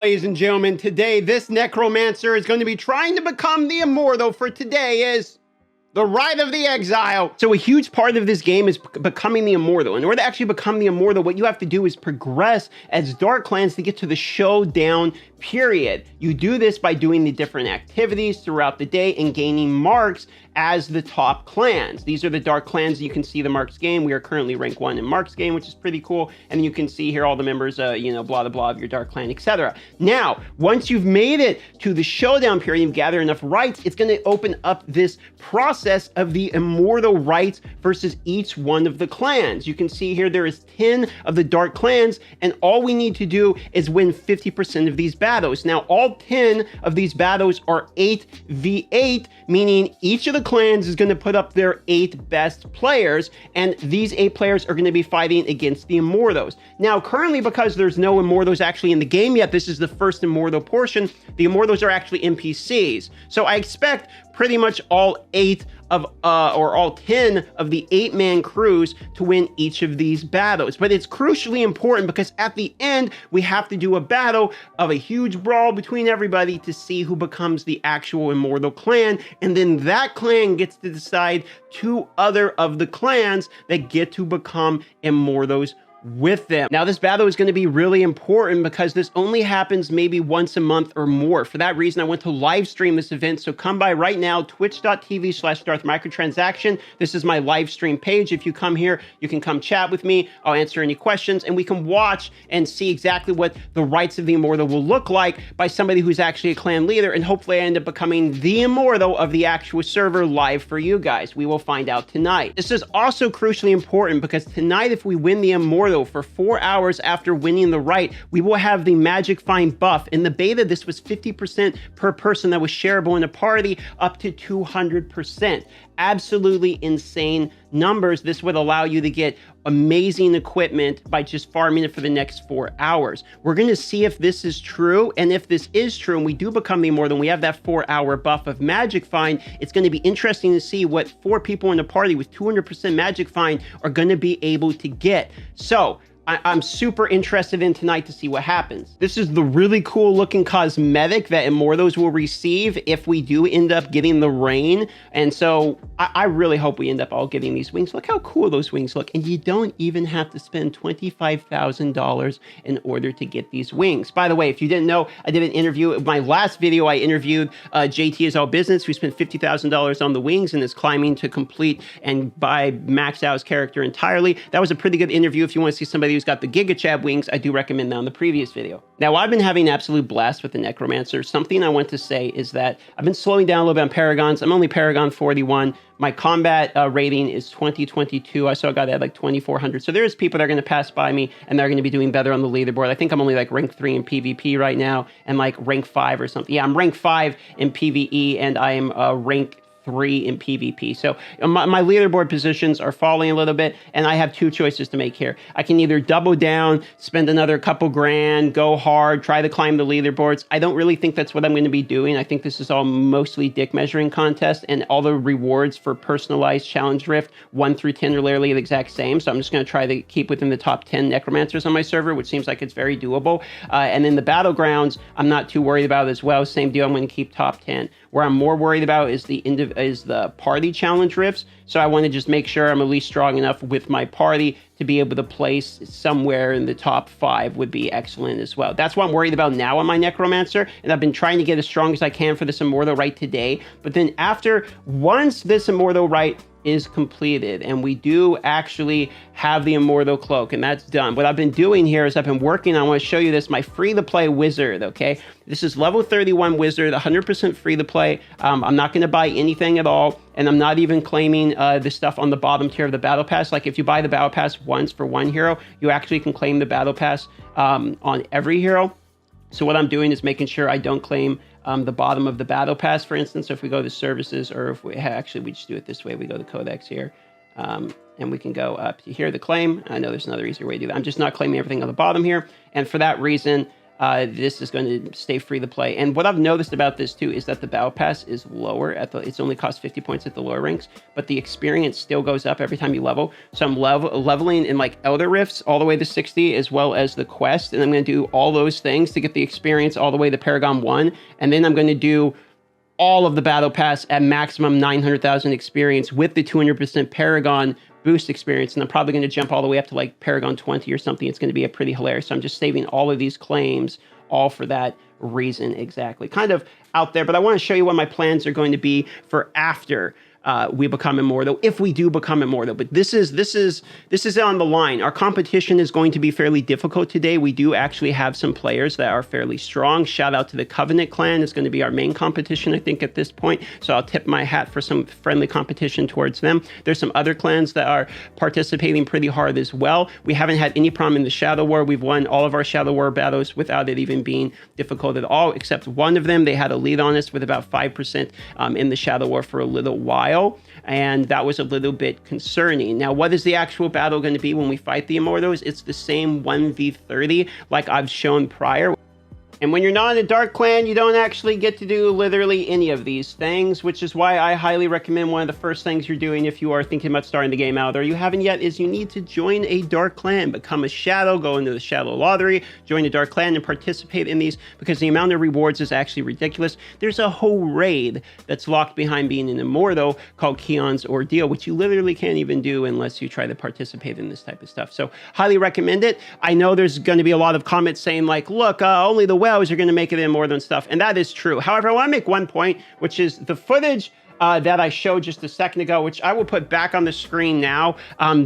Ladies and gentlemen, today this necromancer is going to be trying to become the immortal. For today is the Rite of the Exile. So a huge part of this game is becoming the immortal. In order to actually become the immortal, what you have to do is progress as Dark Clans to get to the showdown period. You do this by doing the different activities throughout the day and gaining marks as the top clans. These are the Dark Clans. You can see the Marks game. We are currently rank 1 in Marks game, which is pretty cool. And you can see here all the members, blah, blah, blah of your Dark Clan, etc. Now, once you've made it to the showdown period, you gather enough rights, it's going to open up this process of the immortal rights versus each one of the clans. You can see here there is 10 of the Dark Clans, and all we need to do is win 50% of these battles. Now, all 10 of these battles are 8v8, meaning each of the clans is going to put up their 8 best players, and these 8 players are going to be fighting against the Immortals. Now, currently, because there's no Immortals actually in the game yet, this is the first Immortal portion, the Immortals are actually NPCs. So I expect pretty much all 8 of, or all 10 of the 8-man crews to win each of these battles. But it's crucially important because at the end, we have to do a battle of a huge brawl between everybody to see who becomes the actual immortal clan. And then that clan gets to decide 2 other of the clans that get to become immortals with them. Now, this battle is going to be really important because this only happens maybe once a month or more. For that reason, I went to live stream this event. So come by right now, twitch.tv/DarthMicrotransaction. This is my live stream page. If you come here, you can come chat with me. I'll answer any questions and we can watch and see exactly what the rights of the immortal will look like by somebody who's actually a clan leader. And hopefully I end up becoming the immortal of the actual server live for you guys. We will find out tonight. This is also crucially important because tonight, if we win the immortal for 4 hours after winning the right, we will have the magic find buff. In the beta, this was 50% per person that was shareable in a party, up to 200%. Absolutely insane numbers. This would allow you to get amazing equipment by just farming it for the next 4 hours. We're going to see if this is true, and if this is true and we do become the immortal and we have that 4-hour buff of magic find, it's going to be interesting to see what 4 people in a party with 200% magic find are going to be able to get. So I'm super interested in tonight to see what happens. This is the really cool looking cosmetic that Immortals will receive if we do end up getting the rain. And so I really hope we end up all getting these wings. Look how cool those wings look. And you don't even have to spend $25,000 in order to get these wings. By the way, if you didn't know, I did an interview. My last video, I interviewed JT is All Business, who spent $50,000 on the wings and is climbing to complete and buy max out his character entirely. That was a pretty good interview. If you want to see somebody who's got the Giga Chad wings, I do recommend that on the previous video. Now, I've been having an absolute blast with the Necromancer. Something I want to say is that I've been slowing down a little bit on Paragons. I'm only Paragon 41. My combat rating is 2022. I saw a guy that had like 2,400. So there's people that are going to pass by me and they're going to be doing better on the leaderboard. I think I'm only like rank 3 in PvP right now and like rank 5 or something. Yeah, I'm rank 5 in PvE and I am rank 3 in PvP. So my leaderboard positions are falling a little bit, and I have 2 choices to make here. I can either double down, spend another couple grand, go hard, try to climb the leaderboards. I don't really think that's what I'm going to be doing. I think this is all mostly dick measuring contest, and all the rewards for personalized challenge rift 1 through 10 are literally the exact same. So I'm just going to try to keep within the top 10 necromancers on my server, which seems like it's very doable. And then the battlegrounds, I'm not too worried about as well. Same deal. I'm going to keep top 10. Where I'm more worried about is the party challenge rifts. So I want to just make sure I'm at least strong enough with my party to be able to place somewhere in the top 5 would be excellent as well. That's what I'm worried about now on my Necromancer, and I've been trying to get as strong as I can for this Immortal Rite today. But then once this Immortal Rite is completed and we do actually have the Immortal Cloak and that's done, what I've been doing here is I've been working on, I want to show you this, my free-to-play wizard, okay? This is level 31 wizard, 100% free-to-play. I'm not going to buy anything at all, and I'm not even claiming the stuff on the bottom tier of the Battle Pass. Like if you buy the Battle Pass once for one hero, you actually can claim the Battle Pass on every hero. So what I'm doing is making sure I don't claim the bottom of the Battle Pass, for instance. So if we go to services, or if we we just do it this way, we go to Codex here, and we can go up to here to claim. I know there's another easier way to do that. I'm just not claiming everything on the bottom here. And for that reason, this is going to stay free to play. And what I've noticed about this too is that the battle pass is lower at the, it's only cost 50 points at the lower ranks, but the experience still goes up every time you level. So I'm leveling in like Elder Rifts all the way to 60, as well as the quest. And I'm going to do all those things to get the experience all the way to Paragon 1. And then I'm going to do all of the battle pass at maximum 900,000 experience with the 200% Paragon boost experience. And I'm probably going to jump all the way up to like Paragon 20 or something. It's going to be a pretty hilarious. So I'm just saving all of these claims all for that reason exactly. Kind of out there, but I want to show you what my plans are going to be for after we become immortal, if we do become immortal. But this is on the line. Our competition is going to be fairly difficult today. We do actually have some players that are fairly strong. Shout out to the Covenant clan. It's going to be our main competition, I think, at this point. So I'll tip my hat for some friendly competition towards them. There's some other clans that are participating pretty hard as well. We haven't had any problem in the Shadow War. We've won all of our Shadow War battles without it even being difficult at all, except one of them. They had a lead on us with about 5% in the Shadow War for a little while. And that was a little bit concerning. Now, what is the actual battle going to be when we fight the Immortals? It's the same 1v30 like I've shown prior. And when you're not in a dark clan, you don't actually get to do literally any of these things, which is why I highly recommend one of the first things you're doing if you are thinking about starting the game out or you haven't yet is you need to join a dark clan, become a shadow, go into the shadow lottery, join a dark clan and participate in these because the amount of rewards is actually ridiculous. There's a whole raid that's locked behind being an immortal called Keon's Ordeal, which you literally can't even do unless you try to participate in this type of stuff. So highly recommend it. I know there's going to be a lot of comments saying like, look, only the are going to make it in more than stuff, and that is true. However, I want to make one point, which is the footage that I showed just a second ago, which I will put back on the screen now.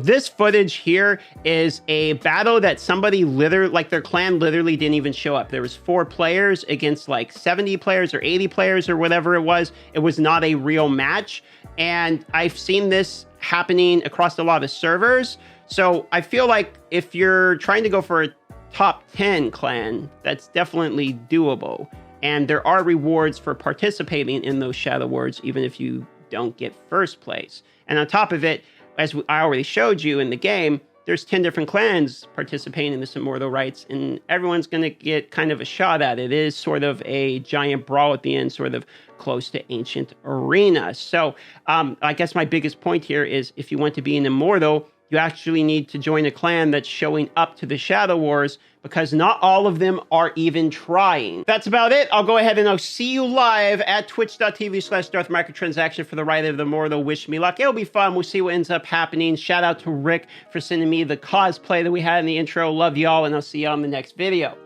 This footage here is a battle that somebody literally, like their clan literally didn't even show up. There was 4 players against like 70 players or 80 players or whatever it was. It was not a real match, and I've seen this happening across a lot of servers. So I feel like if you're trying to go for a top 10 clan, that's definitely doable. And there are rewards for participating in those Shadow Wars, even if you don't get first place. And on top of it, as I already showed you in the game, there's 10 different clans participating in this Immortal Rights, and everyone's going to get kind of a shot at it. It is sort of a giant brawl at the end, sort of close to Ancient Arena. So I guess my biggest point here is if you want to be an Immortal, you actually need to join a clan that's showing up to the Shadow Wars because not all of them are even trying. That's about it. I'll go ahead and I'll see you live at twitch.tv/DarthMicrotransaction for the Rite of the Immortal. Wish me luck. It'll be fun. We'll see what ends up happening. Shout out to Rick for sending me the cosplay that we had in the intro. Love y'all, and I'll see y'all in the next video.